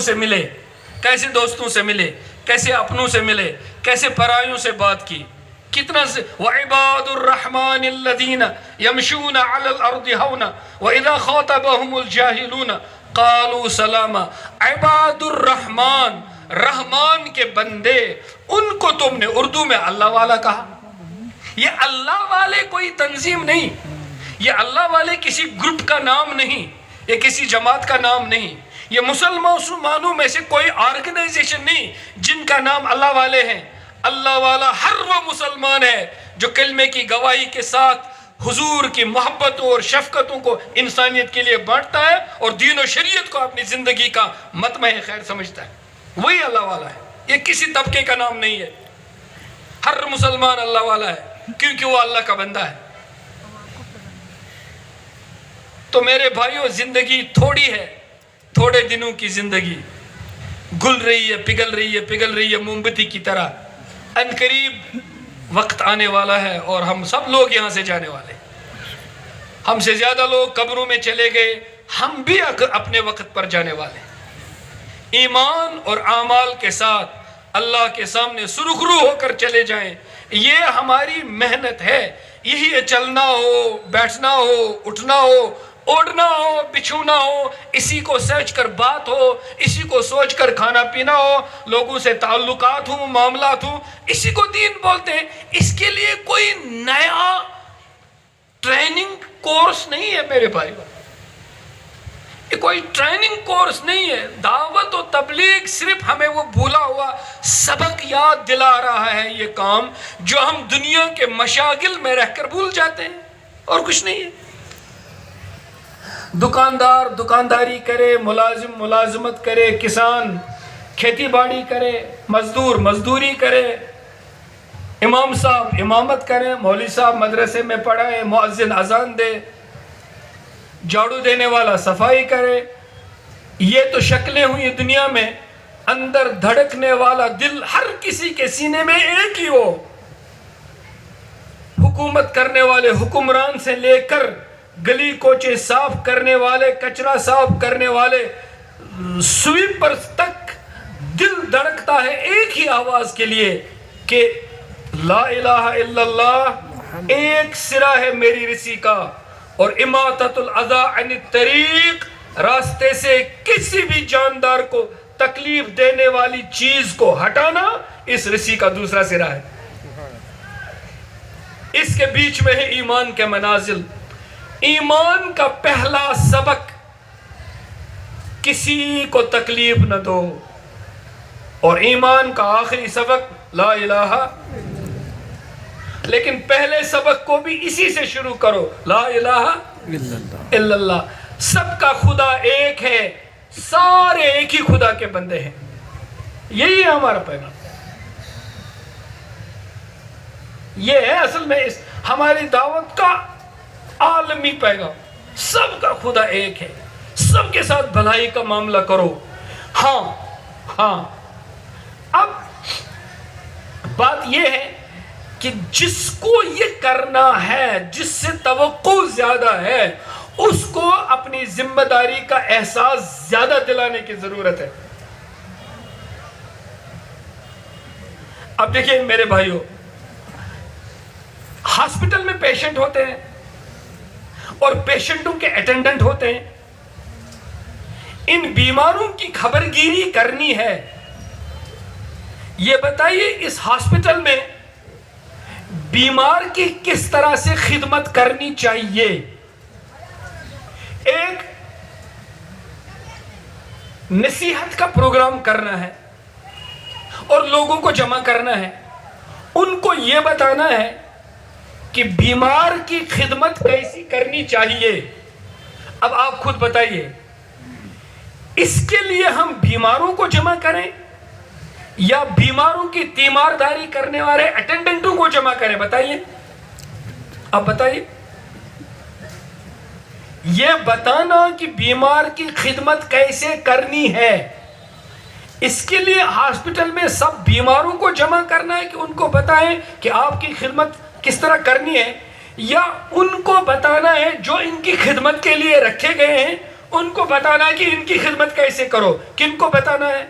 لوگوں سے ملے، کیسے دوستوں سے ملے، کیسے اپنوں سے ملے، کیسے پرایوں سے بات کی، کتنا سے وَعِبَادُ الرَّحْمَنِ الَّذِينَ يَمْشُونَ عَلَى الْأَرْضِ هَوْنًا وَإِذَا خَاطَبَهُمُ الْجَاهِلُونَ قَالُوا سَلَامًا۔ عباد الرحمن، رحمان کے بندے، ان کو تم نے اردو میں اللہ والا کہا۔ یہ اللہ والے کوئی تنظیم نہیں، یہ اللہ والے کسی گروپ کا نام نہیں، یہ کسی جماعت کا نام نہیں، یہ مسلمانوں میں سے کوئی آرگنائزیشن نہیں جن کا نام اللہ والے ہیں۔ اللہ والا ہر وہ مسلمان ہے جو کلمے کی گواہی کے ساتھ حضور کی محبتوں اور شفقتوں کو انسانیت کے لیے بانٹتا ہے اور دین و شریعت کو اپنی زندگی کا مطمع خیر سمجھتا ہے، وہی اللہ والا ہے۔ یہ کسی طبقے کا نام نہیں ہے، ہر مسلمان اللہ والا ہے کیونکہ وہ اللہ کا بندہ ہے۔ تو میرے بھائیوں، زندگی تھوڑی ہے، تھوڑے دنوں کی زندگی گل رہی ہے، پگھل رہی ہے، پگھل رہی ہے موم بتی کی طرح۔ ان قریب وقت آنے والا ہے اور ہم سب لوگ یہاں سے جانے والے، ہم سے زیادہ لوگ قبروں میں چلے گئے، ہم بھی اپنے وقت پر جانے والے۔ ایمان اور اعمال کے ساتھ اللہ کے سامنے سرخرو ہو کر چلے جائیں، یہ ہماری محنت ہے۔ یہی ہے چلنا ہو، بیٹھنا ہو، اٹھنا ہو، اوڑھنا ہو، بچھونا ہو، اسی کو سوچ کر بات ہو، اسی کو سوچ کر کھانا پینا ہو، لوگوں سے تعلقات ہوں، معاملات ہوں، اسی کو دین بولتے ہیں۔ اس کے لیے کوئی نیا ٹریننگ کورس نہیں ہے میرے بھائی، یہ کوئی ٹریننگ کورس نہیں ہے۔ دعوت و تبلیغ صرف ہمیں وہ بھولا ہوا سبق یاد دلا رہا ہے، یہ کام جو ہم دنیا کے مشاغل میں رہ کر بھول جاتے ہیں، اور کچھ نہیں ہے۔ دکاندار دکانداری کرے، ملازم ملازمت کرے، کسان کھیتی باڑی کرے، مزدور مزدوری کرے، امام صاحب امامت کریں، مولوی صاحب مدرسے میں پڑھائیں، مؤذن اذان دے، جھاڑو دینے والا صفائی کرے۔ یہ تو شکلیں ہوئی دنیا میں، اندر دھڑکنے والا دل ہر کسی کے سینے میں ایک ہی ہو۔ حکومت کرنے والے حکمران سے لے کر گلی کوچے صاف کرنے والے، کچرا صاف کرنے والے، سویپرز تک دل دھڑکتا ہے ایک ہی آواز کے لیے کہ لا الہ الا اللہ ایک سرا ہے میری رسی کا، اور اماطۃ الاذی عن الطریق، راستے سے کسی بھی جاندار کو تکلیف دینے والی چیز کو ہٹانا اس رسی کا دوسرا سرا ہے۔ اس کے بیچ میں ہے ایمان کے منازل۔ ایمان کا پہلا سبق کسی کو تکلیف نہ دو، اور ایمان کا آخری سبق لا الہ، لیکن پہلے سبق کو بھی اسی سے شروع کرو، لا الہ الا اللہ۔ سب کا خدا ایک ہے، سارے ایک ہی خدا کے بندے ہیں، یہی ہے ہمارا پیغام۔ یہ ہے اصل میں اس ہماری دعوت کا عالمی پیغام، سب کا خدا ایک ہے، سب کے ساتھ بھلائی کا معاملہ کرو۔ ہاں اب بات یہ ہے کہ جس کو یہ کرنا ہے، جس سے توقع زیادہ ہے، اس کو اپنی ذمہ داری کا احساس زیادہ دلانے کی ضرورت ہے۔ اب دیکھیں میرے بھائیوں، ہاسپٹل میں پیشنٹ ہوتے ہیں اور پیشنٹوں کے اٹینڈنٹ ہوتے ہیں، ان بیماروں کی خبرگیری کرنی ہے۔ یہ بتائیے اس ہاسپٹل میں بیمار کی کس طرح سے خدمت کرنی چاہیے۔ ایک نصیحت کا پروگرام کرنا ہے اور لوگوں کو جمع کرنا ہے، ان کو یہ بتانا ہے کہ بیمار کی خدمت کیسی کرنی چاہیے۔ اب آپ خود بتائیے، اس کے لیے ہم بیماروں کو جمع کریں یا بیماروں کی تیمارداری کرنے والے اٹینڈنٹوں کو جمع کریں؟ بتائیے، اب بتائیے۔ یہ بتانا کہ بیمار کی خدمت کیسے کرنی ہے، اس کے لیے ہاسپٹل میں سب بیماروں کو جمع کرنا ہے کہ ان کو بتائیں کہ آپ کی خدمت کس طرح کرنی ہے، یا ان کو بتانا ہے جو ان کی خدمت کے لیے رکھے گئے ہیں ان کو بتانا ہے کہ ان کی خدمت کیسے کرو. کن کو بتانا ہے؟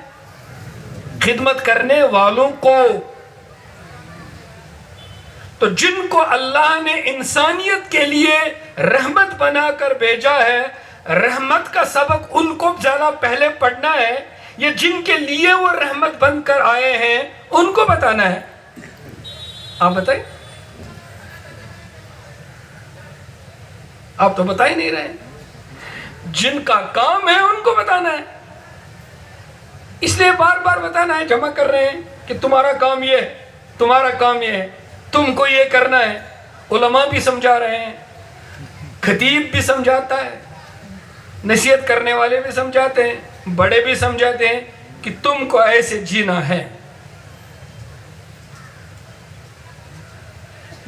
خدمت کرنے والوں کو. تو جن کو اللہ نے انسانیت کے لیے رحمت بنا کر بھیجا ہے، رحمت کا سبق ان کو زیادہ پہلے پڑھنا ہے. یہ جن کے لیے وہ رحمت بن کر آئے ہیں ان کو بتانا ہے. آپ بتائیں، آپ تو بتا ہی نہیں رہے. جن کا کام ہے ان کو بتانا ہے. اس لیے بار بار بتانا ہے، جمع کر رہے ہیں کہ تمہارا کام یہ ہے، تمہارا کام یہ ہے، تم کو یہ کرنا ہے. علماء بھی سمجھا رہے ہیں، خطیب بھی سمجھاتا ہے، نصیحت کرنے والے بھی سمجھاتے ہیں، بڑے بھی سمجھاتے ہیں کہ تم کو ایسے جینا ہے.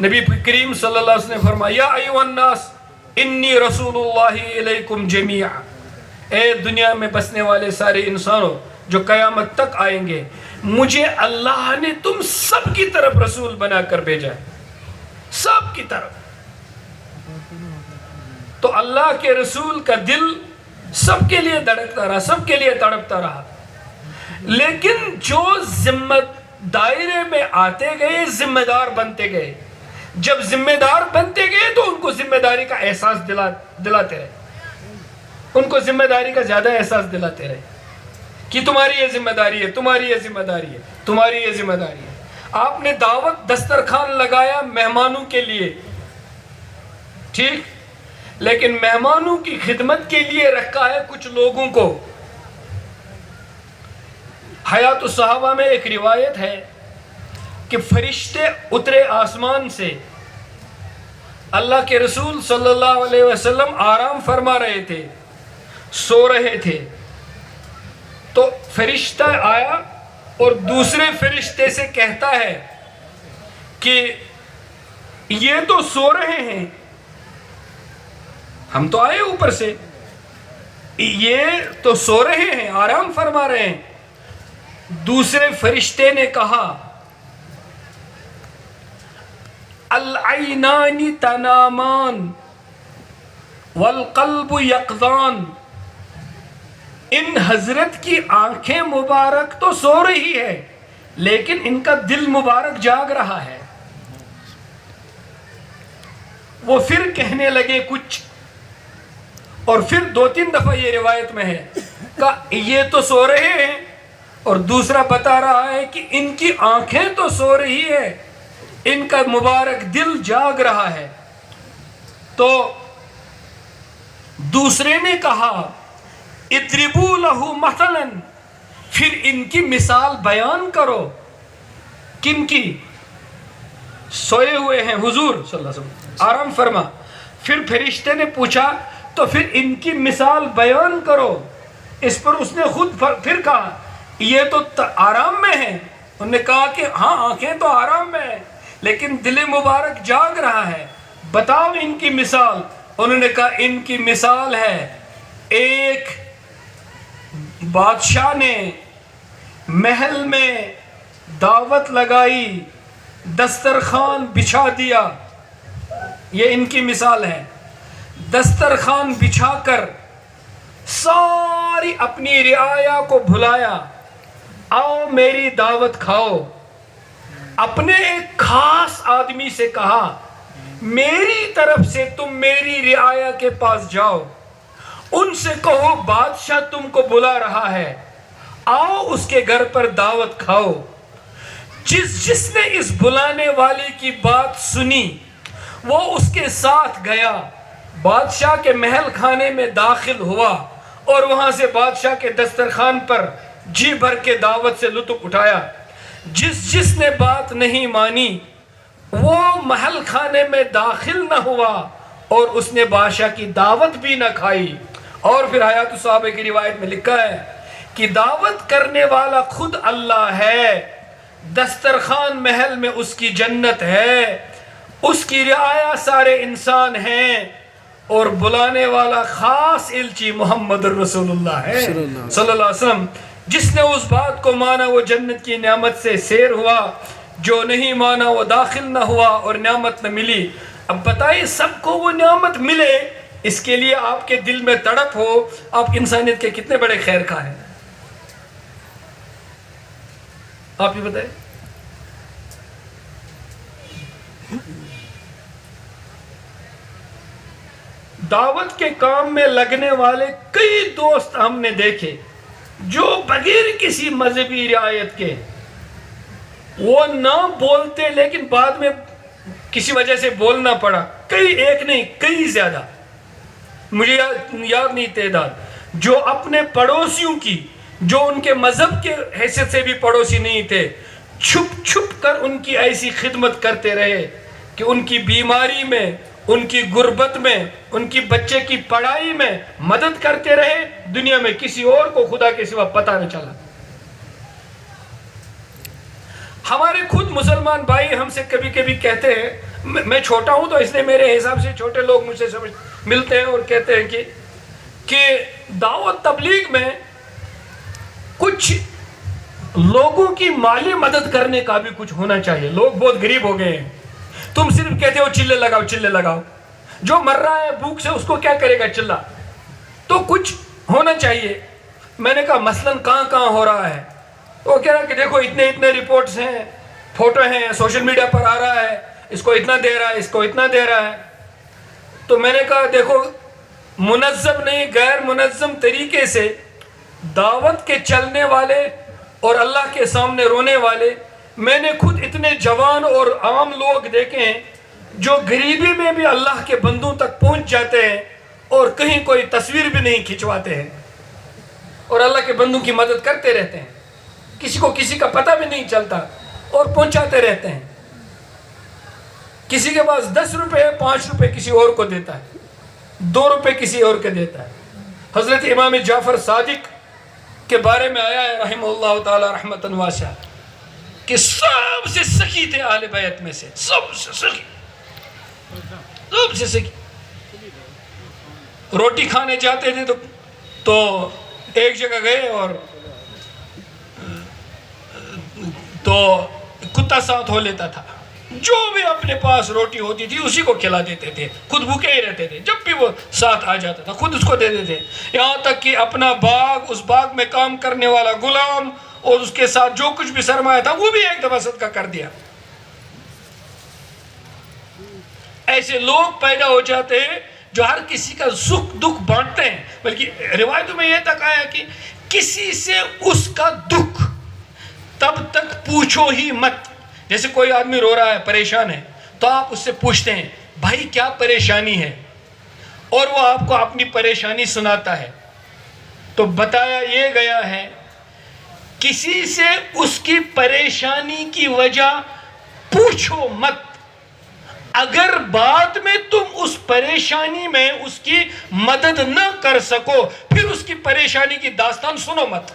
نبی کریم صلی اللہ علیہ وسلم نے فرمایا یا ایھا الناس انی رسول اللہ علیکم جمیعا. اے دنیا میں بسنے والے سارے انسانوں جو قیامت تک آئیں گے، مجھے اللہ نے تم سب کی طرف رسول بنا کر بھیجا ہے، سب کی طرف. تو اللہ کے رسول کا دل سب کے لیے دھڑکتا رہا، سب کے لیے تڑپتا رہا. لیکن جو ذمہ دائرے میں آتے گئے، ذمہ دار بنتے گئے. جب ذمہ دار بنتے گئے تو ان کو ذمہ داری کا احساس دلاتے رہے، ان کو ذمہ داری کا زیادہ احساس دلاتے رہے کہ تمہاری یہ ذمہ داری ہے، تمہاری یہ ذمہ داری ہے، تمہاری یہ ذمہ داری ہے. آپ نے دعوت دسترخوان لگایا مہمانوں کے لیے، ٹھیک، لیکن مہمانوں کی خدمت کے لیے رکھا ہے کچھ لوگوں کو. حیات الصحابہ میں ایک روایت ہے کہ فرشتے اترے آسمان سے، اللہ کے رسول صلی اللہ علیہ وسلم آرام فرما رہے تھے، سو رہے تھے. تو فرشتہ آیا اور دوسرے فرشتے سے کہتا ہے کہ یہ تو سو رہے ہیں، ہم تو آئے اوپر سے، یہ تو سو رہے ہیں، آرام فرما رہے ہیں. دوسرے فرشتے نے کہا العینان تنامان والقلب یقظان. ان حضرت کی آنکھیں مبارک تو سو رہی ہے لیکن ان کا دل مبارک جاگ رہا ہے. وہ پھر کہنے لگے کچھ، اور پھر 2-3 دفعہ یہ روایت میں ہے کہ یہ تو سو رہے ہیں، اور دوسرا بتا رہا ہے کہ ان کی آنکھیں تو سو رہی ہے، ان کا مبارک دل جاگ رہا ہے. تو دوسرے نے کہا اضربوا لہ مثلا، پھر ان کی مثال بیان کرو. کن کی؟ سوئے ہوئے ہیں حضور صلی اللہ علیہ وسلم، آرام فرما. پھر فرشتے نے پوچھا تو پھر ان کی مثال بیان کرو. اس پر اس نے خود پھر کہا یہ تو آرام میں ہیں. انہوں نے کہا کہ ہاں آنکھیں تو آرام میں ہیں لیکن دل مبارک جاگ رہا ہے، بتاؤ ان کی مثال. انہوں نے کہا ان کی مثال ہے، ایک بادشاہ نے محل میں دعوت لگائی، دسترخوان بچھا دیا. یہ ان کی مثال ہے. دسترخوان بچھا کر ساری اپنی رعایا کو بھلایا، آؤ میری دعوت کھاؤ. اپنے ایک خاص آدمی سے کہا میری طرف سے تم میری رعایا کے پاس جاؤ، ان سے کہو بادشاہ تم کو بلا رہا ہے، آؤ اس کے گھر پر دعوت کھاؤ. جس نے اس بلانے والے کی بات سنی وہ اس کے ساتھ گیا، بادشاہ کے محل خانے میں داخل ہوا اور وہاں سے بادشاہ کے دسترخوان پر جی بھر کے دعوت سے لطف اٹھایا. جس نے بات نہیں مانی وہ محل خانے میں داخل نہ ہوا اور اس نے بادشاہ کی دعوت بھی نہ کھائی. اور پھر حیات الصحابہ کی روایت میں لکھا ہے کہ دعوت کرنے والا خود اللہ ہے، دسترخوان محل میں اس کی جنت ہے، اس کی رعایا سارے انسان ہیں، اور بلانے والا خاص الچی محمد الرسول اللہ ہے صلی اللہ علیہ وسلم. جس نے اس بات کو مانا وہ جنت کی نعمت سے سیر ہوا، جو نہیں مانا وہ داخل نہ ہوا اور نعمت نہ ملی. اب بتائیے سب کو وہ نعمت ملے اس کے لیے آپ کے دل میں تڑپ ہو، آپ انسانیت کے کتنے بڑے خیر خواہ ہیں. آپ یہ بتائیں. دعوت کے کام میں لگنے والے کئی دوست ہم نے دیکھے جو بغیر کسی مذہبی رعایت کے، وہ نہ بولتے لیکن بعد میں کسی وجہ سے بولنا پڑا. کئی، ایک نہیں کئی زیادہ، مجھے یاد نہیں تعداد، جو اپنے پڑوسیوں کی، جو ان کے مذہب کے حیثیت سے بھی پڑوسی نہیں تھے، چھپ چھپ کر ان کی ایسی خدمت کرتے رہے کہ ان کی بیماری میں، ان کی غربت میں، ان کی بچے کی پڑھائی میں مدد کرتے رہے. دنیا میں کسی اور کو خدا کے سوا پتہ نہ چلا. ہمارے خود مسلمان بھائی ہم سے کبھی کبھی کہتے ہیں، میں چھوٹا ہوں تو اس لیے میرے حساب سے چھوٹے لوگ مجھ سے ملتے ہیں اور کہتے ہیں کہ دعوت تبلیغ میں کچھ لوگوں کی مالی مدد کرنے کا بھی کچھ ہونا چاہیے. لوگ بہت غریب ہو گئے ہیں، تم صرف کہتے ہو چلے لگاؤ چلے لگاؤ. جو مر رہا ہے بھوک سے اس کو کیا کرے گا چلا؟ تو کچھ ہونا چاہیے. میں نے کہا مثلاً کہاں کہاں ہو رہا ہے؟ تو کہہ رہا کہ دیکھو اتنے رپورٹس ہیں، فوٹو ہیں، سوشل میڈیا پر آ رہا ہے، اس کو اتنا دے رہا ہے، اس کو اتنا دے رہا ہے. تو میں نے کہا دیکھو، منظم نہیں غیر منظم طریقے سے دعوت کے چلنے والے اور اللہ کے سامنے رونے والے، میں نے خود اتنے جوان اور عام لوگ دیکھے ہیں جو غریبی میں بھی اللہ کے بندوں تک پہنچ جاتے ہیں اور کہیں کوئی تصویر بھی نہیں کھنچواتے ہیں اور اللہ کے بندوں کی مدد کرتے رہتے ہیں. کسی کو کسی کا پتہ بھی نہیں چلتا اور پہنچاتے رہتے ہیں. کسی کے پاس 10 روپے 5 روپے کسی اور کو دیتا ہے، 2 روپے کسی اور کو دیتا ہے. حضرت امام جعفر صادق کے بارے میں آیا ہے رحمہ اللہ تعالی رحمتاً واسعہ کہ سب سے سخی تھے اہل بیت میں سے، سب سے سخی. روٹی کھانے جاتے تھے تو ایک جگہ گئے اور تو کتا ساتھ ہو لیتا تھا. جو بھی اپنے پاس روٹی ہوتی تھی اسی کو کھلا دیتے تھے، خود بھوکے ہی رہتے تھے. جب بھی وہ ساتھ آ جاتا تھا خود اس کو دے دیتے تھے. یہاں تک کہ اپنا باغ، اس باغ میں کام کرنے والا غلام اور اس کے ساتھ جو کچھ بھی سرمایہ تھا وہ بھی ایک دفعہ صدقہ کر دیا. ایسے لوگ پیدا ہو جاتے ہیں جو ہر کسی کا سکھ دکھ بانٹتے ہیں. بلکہ روایتوں میں یہ تک آیا کہ کسی سے اس کا دکھ تب تک پوچھو ہی مت. جیسے کوئی آدمی رو رہا ہے، پریشان ہے، تو آپ اس سے پوچھتے ہیں بھائی کیا پریشانی ہے، اور وہ آپ کو اپنی پریشانی سناتا ہے. تو بتایا یہ گیا ہے کسی سے اس کی پریشانی کی وجہ پوچھو مت. اگر بعد میں تم اس پریشانی میں اس کی مدد نہ کر سکو پھر اس کی پریشانی کی داستان سنو مت.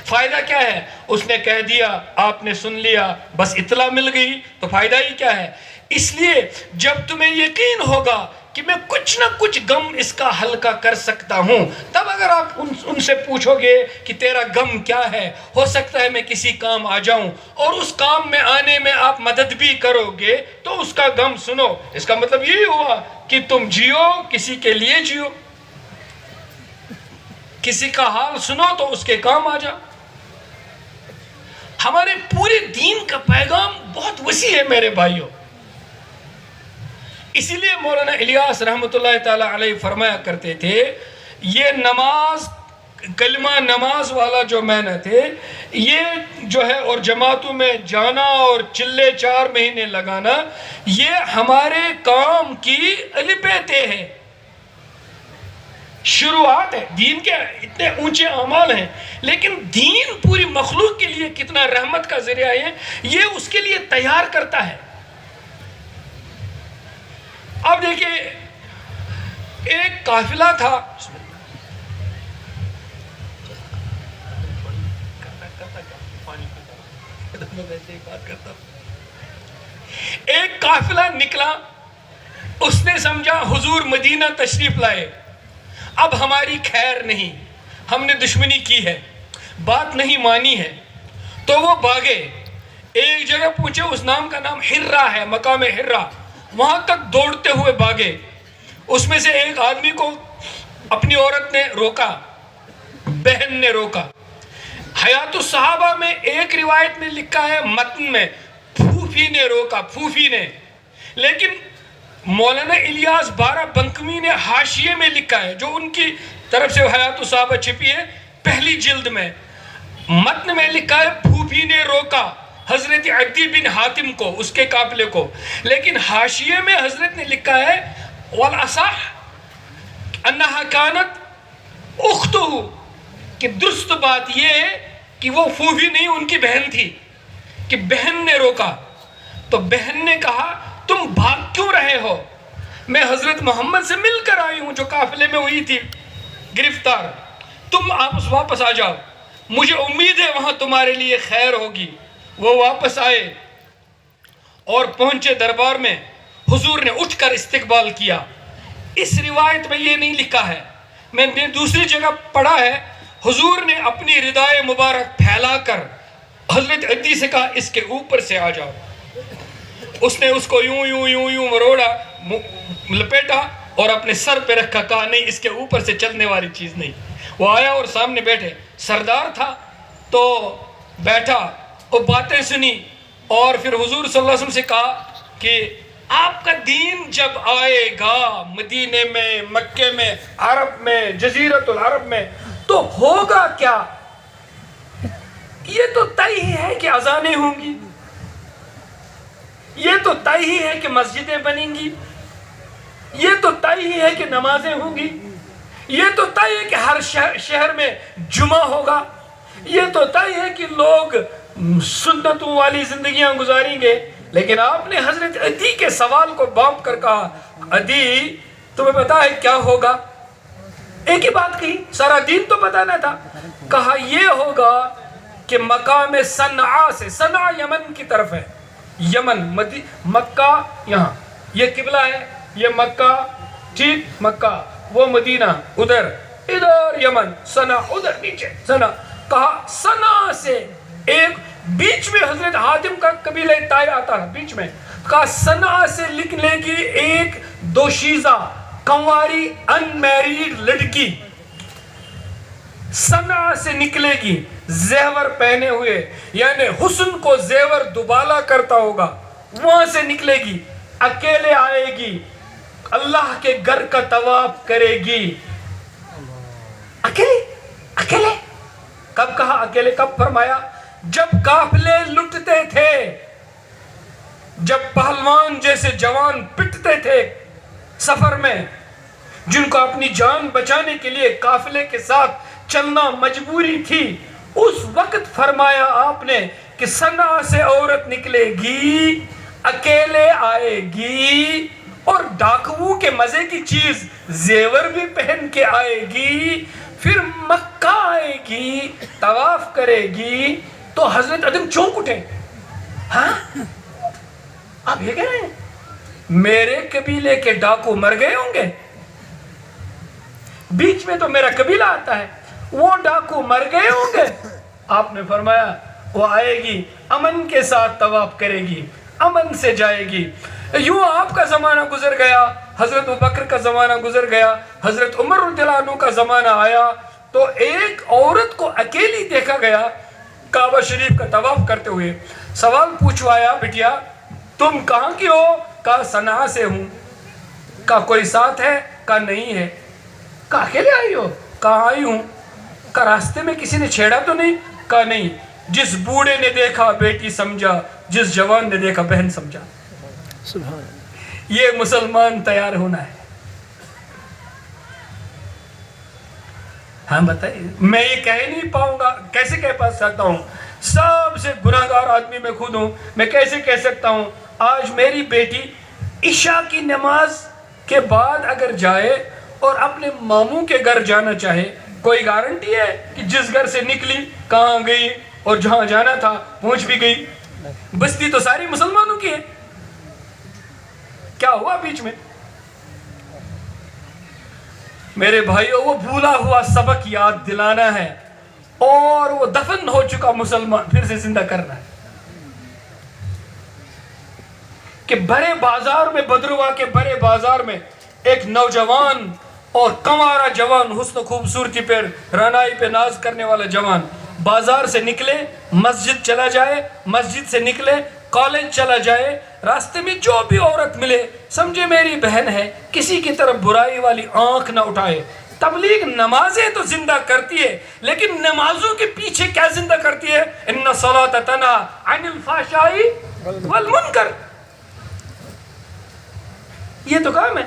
فائدہ کیا ہے؟ اس نے کہہ دیا، آپ نے سن لیا، بس اطلاع مل گئی، تو فائدہ ہی کیا ہے؟ اس لیے جب تمہیں یقین ہوگا کہ میں کچھ نہ کچھ غم اس کا ہلکا کر سکتا ہوں، تب اگر آپ ان سے پوچھو گے کہ تیرا غم کیا ہے، ہو سکتا ہے میں کسی کام آ جاؤں، اور اس کام میں آنے میں آپ مدد بھی کرو گے تو اس کا غم سنو. اس کا مطلب یہی ہوا کہ تم جیو، کسی کے لیے جیو، کسی کا حال سنو تو اس کے کام آ جا. ہمارے پورے دین کا پیغام بہت وسیع ہے میرے بھائیوں. اسی لیے مولانا الیاس رحمۃ اللہ تعالی علیہ فرمایا کرتے تھے یہ نماز، کلمہ نماز والا جو معنی تھے، یہ جو ہے اور جماعتوں میں جانا اور چلے 4 مہینے لگانا، یہ ہمارے کام کی الپیتے ہیں، شروعات ہے. دین کے اتنے اونچے اعمال ہیں، لیکن دین پوری مخلوق کے لیے کتنا رحمت کا ذریعہ ہے یہ اس کے لیے تیار کرتا ہے. اب دیکھیں ایک قافلہ تھا، ایک قافلہ نکلا، اس نے سمجھا حضور مدینہ تشریف لائے، اب ہماری خیر نہیں، ہم نے دشمنی کی ہے، بات نہیں مانی ہے، تو وہ بھاگے. ایک جگہ پوچھے، اس نام کا نام ہرہ ہے، مقام ہرہ. وہاں تک دوڑتے ہوئے بھاگے. اس میں سے ایک آدمی کو اپنی عورت نے روکا, بہن نے روکا. حیات الصحابہ میں ایک روایت میں لکھا ہے, متن میں پھوفی نے روکا, پھوفی نے. لیکن مولانا الیاس بارہ بنکمی نے حاشیے میں لکھا ہے, جو ان کی طرف سے حیات الصحابہ چھپی ہے پہلی جلد میں, متن میں لکھا ہے پھوفی نے روکا حضرت عدی بن حاتم کو, اس کے قافلے کو. لیکن حاشیے میں حضرت نے لکھا ہے والأصح انہا کانت اختہ, کہ درست بات یہ ہے کہ وہ پھوفی نہیں, ان کی بہن تھی, کہ بہن نے روکا. تو بہن نے کہا تم بھاگ کیوں رہے ہو؟ میں حضرت محمد سے مل کر آئی ہوں جو قافلے میں ہوئی تھی گرفتار, تم واپس آ جاؤ, مجھے امید ہے وہاں تمہارے لیے خیر ہوگی. وہ واپس آئے اور پہنچے دربار میں, حضور نے اٹھ کر استقبال کیا. اس روایت میں یہ نہیں لکھا ہے, میں نے دوسری جگہ پڑھا ہے, حضور نے اپنی ردائے مبارک پھیلا کر حضرت عدی سے کہا اس کے اوپر سے آ جاؤ. اس نے اس کو یوں یوں یوں یوں مروڑا, لپیٹا اور اپنے سر پہ رکھا, کہا نہیں اس کے اوپر سے چلنے والی چیز نہیں. وہ آیا اور سامنے بیٹھے, سردار تھا تو بیٹھا اور باتیں سنی, اور پھر حضور صلی اللہ علیہ وسلم سے کہا کہ آپ کا دین جب آئے گا مدینے میں, مکے میں, عرب میں, جزیرت العرب میں, تو ہوگا کیا؟ یہ تو طے ہی ہے کہ اذانیں ہوں گی, یہ تو طے ہی ہے کہ مسجدیں بنیں گی, یہ تو طے ہی ہے کہ نمازیں ہوں گی, یہ تو طے ہے کہ ہر شہر میں جمعہ ہوگا, یہ تو طے ہے کہ لوگ سنتوں والی زندگیاں گزاریں گے. لیکن آپ نے حضرت عدی کے سوال کو بانپ کر کہا عدی تمہیں پتا ہے کیا ہوگا؟ ایک ہی بات کہی, سارا دین تو پتا نہ تھا. کہا یہ ہوگا کہ مقام صنعاء سے, صنعاء یمن کی طرف ہے, یمن مکہ یہاں, یہ قبلہ ہے, یہ مکہ, ٹھیک, مکہ, وہ مدینہ ادھر, ادھر یمن, صنعاء ادھر نیچے صنعاء. کہا صنعاء سے ایک بیچ میں حضرت حاتم کا قبیلہ طائع آتا ہے بیچ میں, کہا صنعاء سے نکلے گی ایک دوشیزہ کنواری انمیریڈ لڑکی, صنعاء سے نکلے گی زیور پہنے ہوئے, یعنی حسن کو زیور دوبالا کرتا ہوگا, وہاں سے نکلے گی, اکیلے آئے گی, اللہ کے گھر کا طواف کرے گی. اکیلے, اکیلے کب کہا اکیلے, کب فرمایا؟ جب قافلے لٹتے تھے, جب پہلوان جیسے جوان پٹتے تھے سفر میں, جن کو اپنی جان بچانے کے لیے قافلے کے ساتھ چلنا مجبوری تھی, اس وقت فرمایا آپ نے کہ صنعاء سے عورت نکلے گی, اکیلے آئے گی, اور ڈاکوؤں کے مزے کی چیز زیور بھی پہن کے آئے گی, پھر مکہ آئے گی, طواف کرے گی. تو حضرت عدم چونک اٹھے, ہاں آپ یہ کہہ رہے ہیں میرے قبیلے کے ڈاکو مر گئے ہوں گے, بیچ میں تو میرا قبیلہ آتا ہے, وہ ڈاکو مر گئے ہوں گے؟ آپ نے فرمایا وہ آئے گی, امن کے ساتھ طواف کرے گی, امن سے جائے گی. یوں آپ کا زمانہ گزر گیا, حضرت ابوبکر کا زمانہ گزر گیا, حضرت عمر رضی اللہ عنہ کا زمانہ آیا, تو ایک عورت کو اکیلی دیکھا گیا کعبہ شریف کا طواف کرتے ہوئے. سوال پوچھوایا بٹیا تم کہاں کی ہو؟ کہا صنعاء سے ہوں. کہا کوئی ساتھ ہے؟ کہا نہیں ہے. کہا اکیلے آئی ہو؟ کہا آئی ہوں. کہا راستے میں کسی نے چھیڑا تو نہیں؟ کہا نہیں. جس بوڑھے نے دیکھا بیٹی سمجھا, جس جوان نے دیکھا بہن سمجھا. یہ مسلمان تیار ہونا ہے. ہاں بتائیے, میں یہ کہہ نہیں پاؤں گا, کیسے کہہ پا سکتا ہوں؟ سب سے گناہگار آدمی میں خود ہوں, میں کیسے کہہ سکتا ہوں؟ آج میری بیٹی عشاء کی نماز کے بعد اگر جائے اور اپنے ماموں کے گھر جانا چاہے, کوئی گارنٹی ہے کہ جس گھر سے نکلی کہاں گئی اور جہاں جانا تھا پہنچ بھی گئی؟ بستی تو ساری مسلمانوں کی ہے. کیا ہوا بیچ میں؟ میرے بھائیوں, وہ بھولا ہوا سبق یاد دلانا ہے, اور وہ دفن ہو چکا مسلمان پھر سے زندہ کرنا ہے. کہ بڑے بازار میں، بدروا کے بڑے بازار میں ایک نوجوان اور کنوارا جوان، حسن و خوبصورتی پہ رانائی پہ ناز کرنے والا جوان بازار سے نکلے، مسجد چلا جائے، مسجد سے نکلے کالج چلا جائے، راستے میں جو بھی عورت ملے سمجھے میری بہن ہے، کسی کی طرف برائی والی آنکھ نہ اٹھائے۔ تبلیغ نمازیں تو زندہ کرتی ہے، لیکن نمازوں کے پیچھے کیا زندہ کرتی ہے؟ ان الصلاۃ تنہی عن الفحشاء والمنکر، یہ تو کام ہے۔